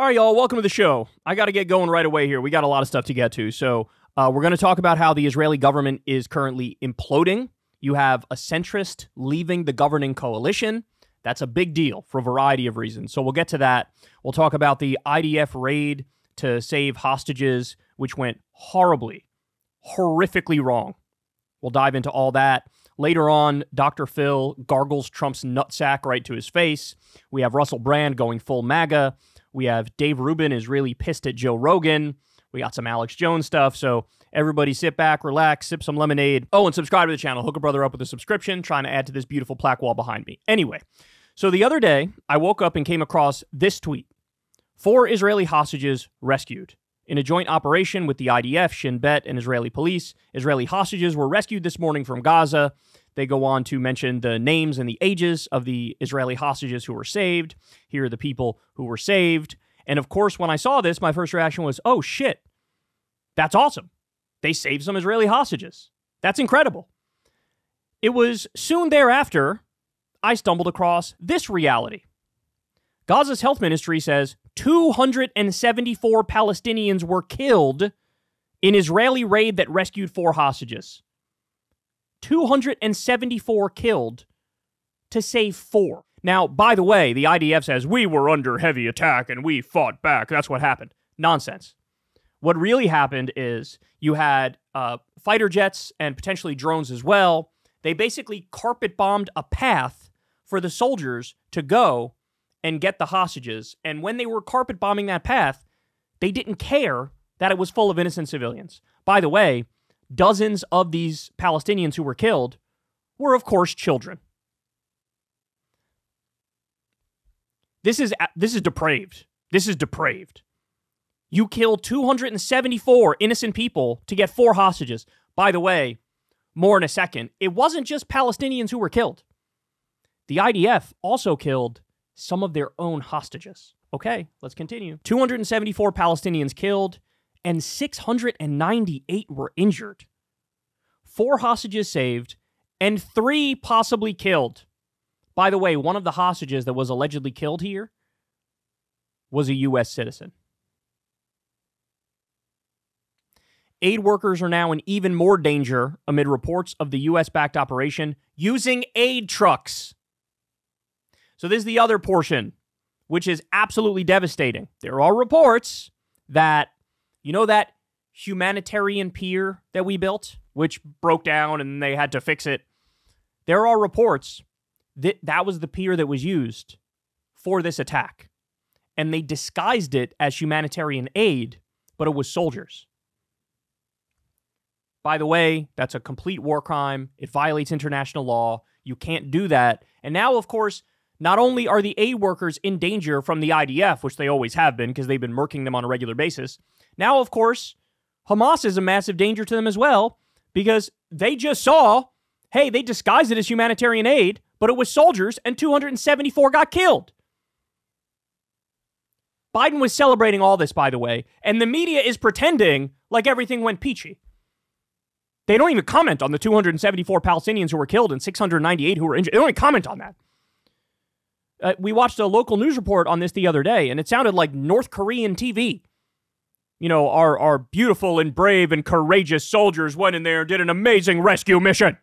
All right, y'all, welcome to the show. I got to get going right away here. We got a lot of stuff to get to. So we're going to talk about how the Israeli government is currently imploding. You have a centrist leaving the governing coalition. That's a big deal for a variety of reasons. So we'll get to that. We'll talk about the IDF raid to save hostages, which went horribly, horrifically wrong. We'll dive into all that. Later on, Dr. Phil gargles Trump's nutsack right to his face. We have Russell Brand going full MAGA. We have Dave Rubin is really pissed at Joe Rogan. We got some Alex Jones stuff. So everybody sit back, relax, sip some lemonade. Oh, and subscribe to the channel. Hook a brother up with a subscription, trying to add to this beautiful plaque wall behind me. Anyway, so the other day, I woke up and came across this tweet. 4 Israeli hostages rescued. In a joint operation with the IDF, Shin Bet, and Israeli police, Israeli hostages were rescued this morning from Gaza. They go on to mention the names and the ages of the Israeli hostages who were saved. Here are the people who were saved. And of course, when I saw this, my first reaction was, oh shit, that's awesome. They saved some Israeli hostages. That's incredible. It was soon thereafter I stumbled across this reality. Gaza's health ministry says 274 Palestinians were killed in Israeli raid that rescued 4 hostages. 274 killed to save 4. Now, by the way, the IDF says, we were under heavy attack and we fought back. That's what happened. Nonsense. What really happened is you had fighter jets and potentially drones as well. They basically carpet bombed a path for the soldiers to go and get the hostages. And when they were carpet bombing that path, they didn't care that it was full of innocent civilians. By the way, dozens of these Palestinians who were killed were, of course, children. This is depraved. This is depraved. You kill 274 innocent people to get 4 hostages. By the way, more in a second, it wasn't just Palestinians who were killed. The IDF also killed some of their own hostages. Okay, let's continue. 274 Palestinians killed and 698 were injured. 4 hostages saved and 3 possibly killed. By the way, one of the hostages that was allegedly killed here was a U.S. citizen. Aid workers are now in even more danger amid reports of the U.S.-backed operation using aid trucks. So this is the other portion, which is absolutely devastating. There are reports that, you know, that humanitarian pier that we built, which broke down and they had to fix it. There are reports that that was the pier that was used for this attack. And they disguised it as humanitarian aid, but it was soldiers. By the way, that's a complete war crime. It violates international law. You can't do that. And now, of course, not only are the aid workers in danger from the IDF, which they always have been because they've been murking them on a regular basis, now, of course, Hamas is a massive danger to them as well because they just saw, hey, they disguised it as humanitarian aid, but it was soldiers and 274 got killed. Biden was celebrating all this, by the way, and the media is pretending like everything went peachy. They don't even comment on the 274 Palestinians who were killed and 698 who were injured. They don't even comment on that. We watched a local news report on this the other day, and it sounded like North Korean TV. You know, our beautiful and brave and courageous soldiers went in there and did an amazing rescue mission.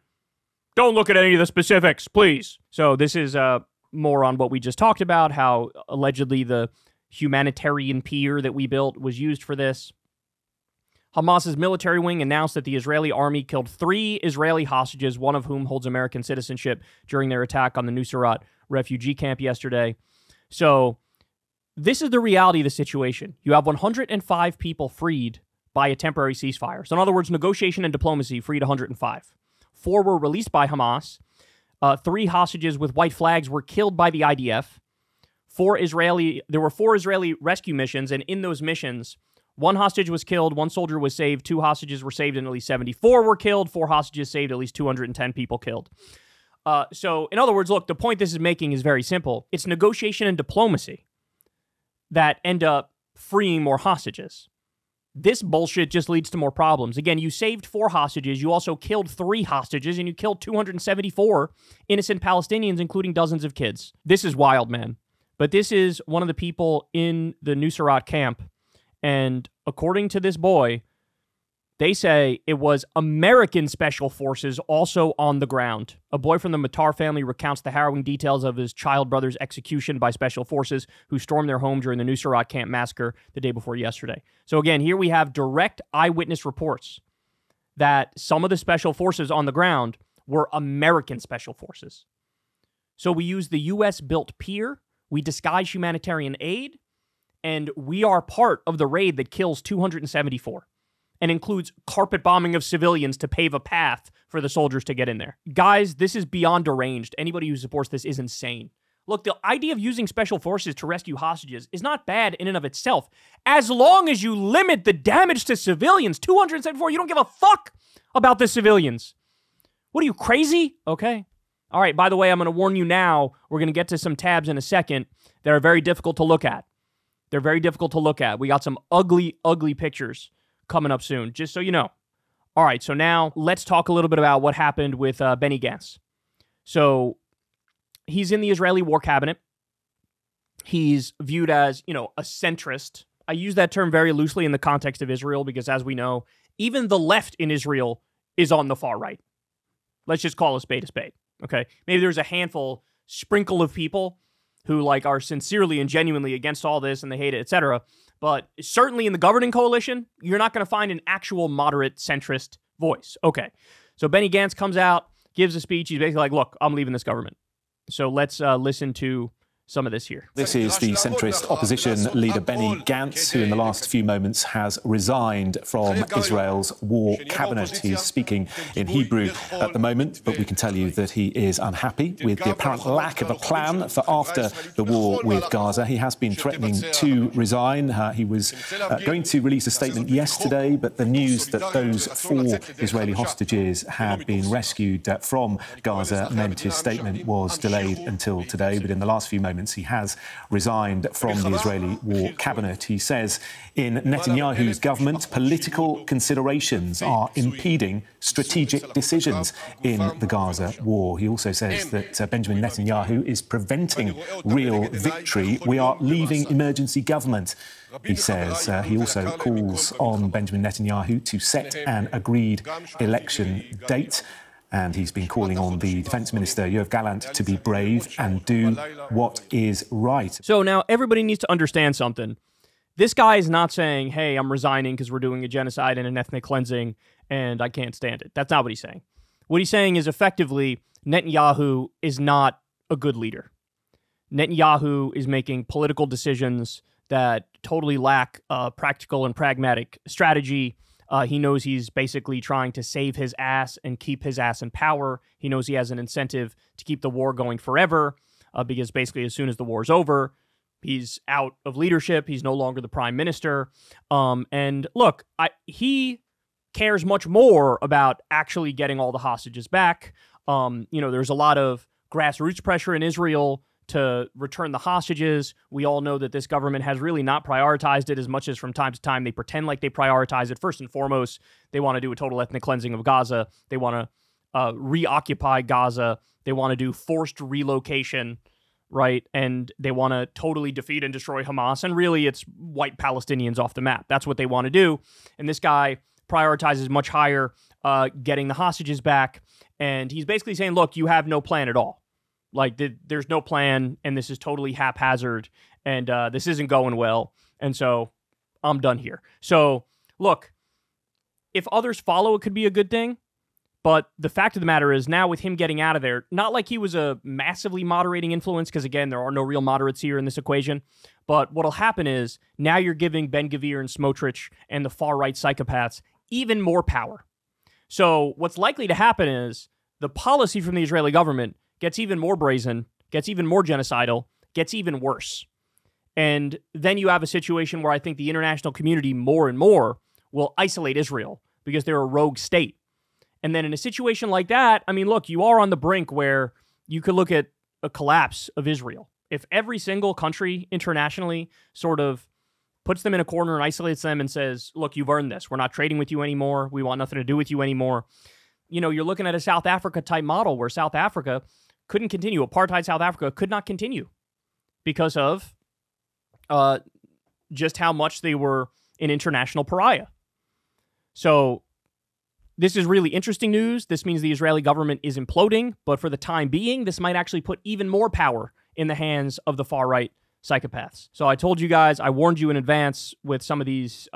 Don't look at any of the specifics, please. So this is more on what we just talked about, how allegedly the humanitarian pier that we built was used for this. Hamas's military wing announced that the Israeli army killed 3 Israeli hostages, one of whom holds American citizenship, during their attack on the Nuseirat refugee camp yesterday. So this is the reality of the situation. You have 105 people freed by a temporary ceasefire. So in other words, negotiation and diplomacy freed 105. 4 were released by Hamas. 3 hostages with white flags were killed by the IDF. There were 4 Israeli rescue missions, and in those missions, 1 hostage was killed, 1 soldier was saved, 2 hostages were saved, and at least 74 were killed, 4 hostages saved, at least 210 people killed. So, in other words, look, the point this is making is very simple. It's negotiation and diplomacy that end up freeing more hostages. This bullshit just leads to more problems. Again, you saved 4 hostages, you also killed 3 hostages, and you killed 274 innocent Palestinians, including dozens of kids. This is wild, man. But this is one of the people in the Nusrat camp. And according to this boy, they say it was American special forces also on the ground. A boy from the Matar family recounts the harrowing details of his child brother's execution by special forces who stormed their home during the Nusrat camp massacre the day before yesterday. So again, here we have direct eyewitness reports that some of the special forces on the ground were American special forces. So we use the U.S.-built pier, we disguise humanitarian aid, and we are part of the raid that kills 274. And includes carpet bombing of civilians to pave a path for the soldiers to get in there. Guys, this is beyond deranged. Anybody who supports this is insane. Look, the idea of using special forces to rescue hostages is not bad in and of itself, as long as you limit the damage to civilians. 274, you don't give a fuck about the civilians. What are you, crazy? Okay. All right, by the way, I'm going to warn you now, we're going to get to some tabs in a second that are very difficult to look at. They're very difficult to look at. We got some ugly, ugly pictures coming up soon, just so you know. All right, so now let's talk a little bit about what happened with Benny Gantz. So he's in the Israeli war cabinet. He's viewed as, a centrist. I use that term very loosely in the context of Israel because, as we know, even the left in Israel is on the far right. Let's just call a spade, okay? Maybe there's a sprinkle of people who are sincerely and genuinely against all this and they hate it, etc. But certainly in the governing coalition, you're not going to find an actual moderate centrist voice. Okay, so Benny Gantz comes out, gives a speech. He's basically like, look, I'm leaving this government. So let's listen to some of this here. This is the centrist opposition leader Benny Gantz, who in the last few moments has resigned from Israel's war cabinet. He's speaking in Hebrew at the moment, but we can tell you that he is unhappy with the apparent lack of a plan for after the war with Gaza. He has been threatening to resign. He was going to release a statement yesterday, but the news that those 4 Israeli hostages had been rescued from Gaza meant his statement was delayed until today. But in the last few moments, he has resigned from the Israeli war cabinet. He says in Netanyahu's government, political considerations are impeding strategic decisions in the Gaza war. He also says that Benjamin Netanyahu is preventing real victory. We are leaving emergency government. He says he also calls on Benjamin Netanyahu to set an agreed election date. And he's been calling on the Defence Minister, Yoav Gallant, to be brave and do what is right. So now everybody needs to understand something. This guy is not saying, hey, I'm resigning because we're doing a genocide and an ethnic cleansing and I can't stand it. That's not what he's saying. What he's saying is effectively Netanyahu is not a good leader. Netanyahu is making political decisions that totally lack practical and pragmatic strategy. He knows he's basically trying to save his ass and keep his ass in power. He knows he has an incentive to keep the war going forever because basically as soon as the war's over, he's out of leadership. He's no longer the prime minister. And look, he cares much more about actually getting all the hostages back. There's a lot of grassroots pressure in Israel to return the hostages. We all know that this government has really not prioritized it as much as from time to time they pretend like they prioritize it. First and foremost, they want to do a total ethnic cleansing of Gaza. They want to reoccupy Gaza. They want to do forced relocation, right? And they want to totally defeat and destroy Hamas. And really, it's white Palestinians off the map. That's what they want to do. And this guy prioritizes much higher getting the hostages back. And he's basically saying, look, you have no plan at all. There's no plan, and this is totally haphazard, and this isn't going well, and so I'm done here. So, look, if others follow, it could be a good thing, but the fact of the matter is now with him getting out of there, not like he was a massively moderating influence, because, again, there are no real moderates here in this equation, but what'll happen is now you're giving Ben-Gvir and Smotrich and the far-right psychopaths even more power. So what's likely to happen is the policy from the Israeli government gets even more brazen, gets even more genocidal, gets even worse. And then you have a situation where I think the international community more and more will isolate Israel because they're a rogue state. And then in a situation like that, I mean, look, you are on the brink where you could look at a collapse of Israel. If every single country internationally sort of puts them in a corner and isolates them and says, look, you've earned this. We're not trading with you anymore. We want nothing to do with you anymore. You're looking at a South Africa type model where South Africa couldn't continue. Apartheid South Africa could not continue because of just how much they were an international pariah. So this is really interesting news. This means the Israeli government is imploding, but for the time being, this might actually put even more power in the hands of the far-right psychopaths. So I told you guys, I warned you in advance with some of these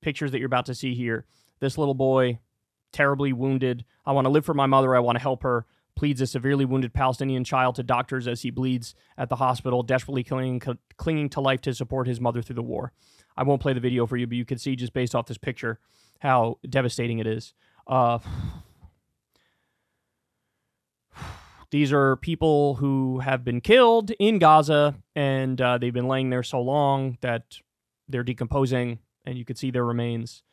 pictures that you're about to see here. This little boy, terribly wounded. I want to live for my mother. I want to help her. Pleads a severely wounded Palestinian child to doctors as he bleeds at the hospital, desperately clinging to life to support his mother through the war. I won't play the video for you, but you can see just based off this picture how devastating it is. These are people who have been killed in Gaza, and they've been laying there so long that they're decomposing, and you can see their remains.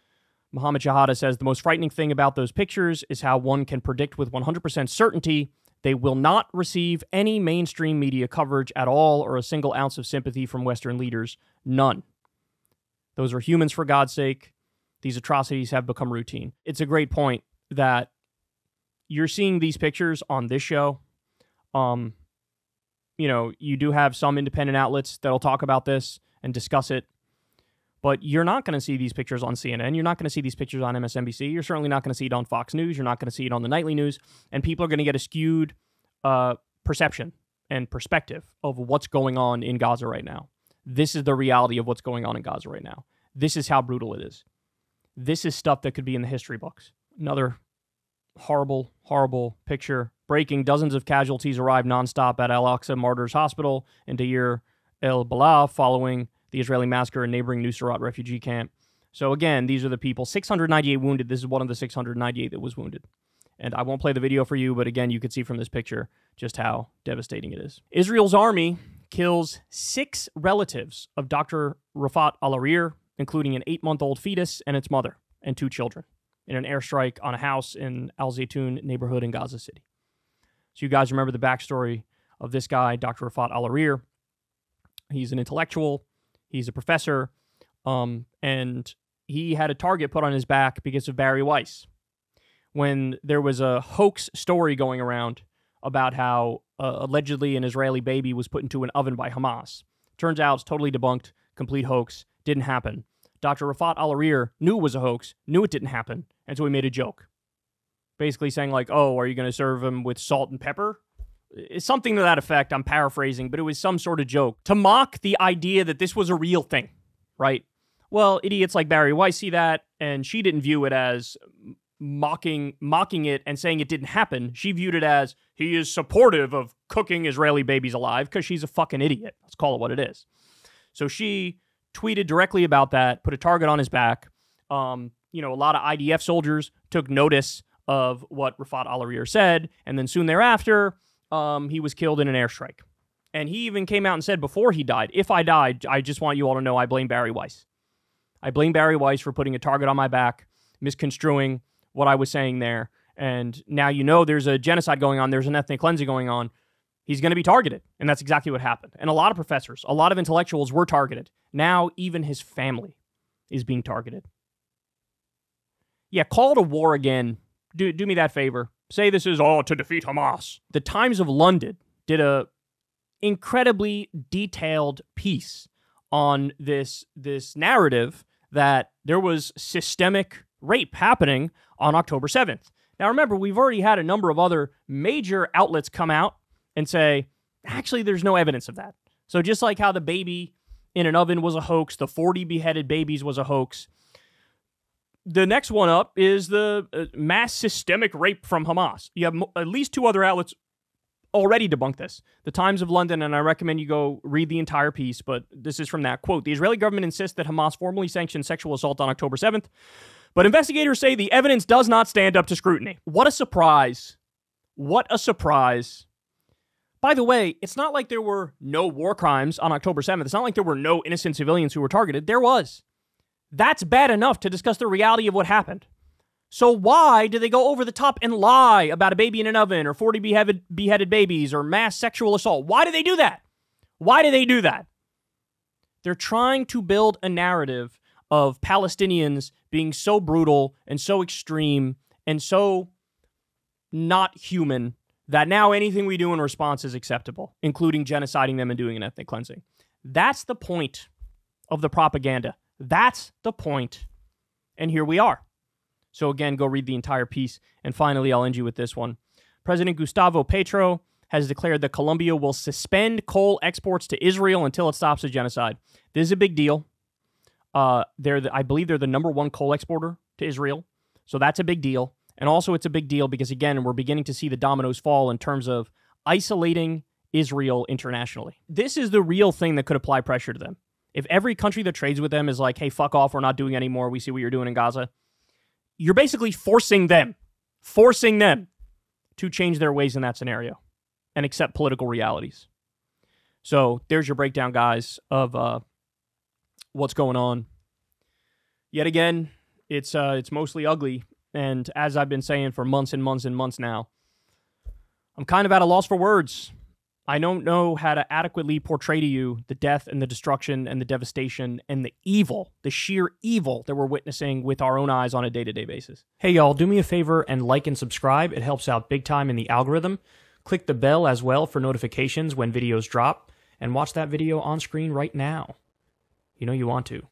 Mohammed Shahada says, the most frightening thing about those pictures is how one can predict with 100% certainty they will not receive any mainstream media coverage at all or a single ounce of sympathy from Western leaders. None. Those are humans, for God's sake. These atrocities have become routine. It's a great point that you're seeing these pictures on this show. You know, you do have some independent outlets that'll talk about this and discuss it. But you're not going to see these pictures on CNN. You're not going to see these pictures on MSNBC. You're certainly not going to see it on Fox News. You're not going to see it on the nightly news. And people are going to get a skewed perception and perspective of what's going on in Gaza right now. This is the reality of what's going on in Gaza right now. This is how brutal it is. This is stuff that could be in the history books. Another horrible, horrible picture. Breaking, dozens of casualties arrived nonstop at Al-Aqsa Martyrs Hospital in Deir el-Balah following the Israeli massacre in neighboring Nusrat refugee camp. So again, these are the people. 698 wounded. This is one of the 698 that was wounded. And I won't play the video for you, but again, you can see from this picture just how devastating it is. Israel's army kills 6 relatives of Dr. Rafat al-Arir, including an 8-month-old fetus and its mother and 2 children, in an airstrike on a house in Al Zaytun neighborhood in Gaza City. So you guys remember the backstory of this guy, Dr. Rafat al-Arir. He's an intellectual. He's a professor, and he had a target put on his back because of Barry Weiss. When there was a hoax story going around about how allegedly an Israeli baby was put into an oven by Hamas. Turns out it's totally debunked, complete hoax, didn't happen. Dr. Rafat al-Arir knew it was a hoax, knew it didn't happen, and so he made a joke. Basically saying like, oh, are you going to serve him with salt and pepper? It's something to that effect. I'm paraphrasing, but it was some sort of joke to mock the idea that this was a real thing, right? Well, idiots like Barry Weiss see that, and she didn't view it as mocking it and saying it didn't happen. She viewed it as he is supportive of cooking Israeli babies alive because she's a fucking idiot. Let's call it what it is. So she tweeted directly about that, put a target on his back. A lot of IDF soldiers took notice of what Rafat al-Arir said, and then soon thereafter, he was killed in an airstrike. And he even came out and said before he died, if I died, I just want you all to know I blame Barry Weiss. I blame Barry Weiss for putting a target on my back, misconstruing what I was saying there. And now you know there's a genocide going on. There's an ethnic cleansing going on. He's going to be targeted. And that's exactly what happened. And a lot of professors, a lot of intellectuals were targeted. Now even his family is being targeted. Yeah, call it a war again. Do me that favor. Say this is all to defeat Hamas. The Times of London did a incredibly detailed piece on this narrative that there was systemic rape happening on October 7th. Now remember, we've already had a number of other major outlets come out and say, actually, there's no evidence of that. So just like how the baby in an oven was a hoax, the 40 beheaded babies was a hoax, the next one up is the mass systemic rape from Hamas. You have at least 2 other outlets already debunked this. The Times of London, and I recommend you go read the entire piece, but this is from that quote. The Israeli government insists that Hamas formally sanctioned sexual assault on October 7th, but investigators say the evidence does not stand up to scrutiny. What a surprise. What a surprise. By the way, it's not like there were no war crimes on October 7th. It's not like there were no innocent civilians who were targeted. There was. That's bad enough to discuss the reality of what happened. So why do they go over the top and lie about a baby in an oven or 40 beheaded babies or mass sexual assault? Why do they do that? Why do they do that? They're trying to build a narrative of Palestinians being so brutal and so extreme and so not human that now anything we do in response is acceptable, including genociding them and doing an ethnic cleansing. That's the point of the propaganda. That's the point. And here we are. So again, go read the entire piece. And finally, I'll end you with this one. President Gustavo Petro has declared that Colombia will suspend coal exports to Israel until it stops the genocide. This is a big deal. I believe they're the #1 coal exporter to Israel. So that's a big deal. And also it's a big deal because, again, we're beginning to see the dominoes fall in terms of isolating Israel internationally. This is the real thing that could apply pressure to them. If every country that trades with them is like, hey, fuck off, we're not doing anymore, we see what you're doing in Gaza, you're basically forcing them to change their ways in that scenario and accept political realities. So there's your breakdown, guys, of what's going on. Yet again, it's mostly ugly. And as I've been saying for months and months and months now, I'm kind of at a loss for words. I don't know how to adequately portray to you the death and the destruction and the devastation and the evil, the sheer evil that we're witnessing with our own eyes on a day-to-day basis. Hey, y'all, do me a favor and like and subscribe. It helps out big time in the algorithm. Click the bell as well for notifications when videos drop, and watch that video on screen right now. You know you want to.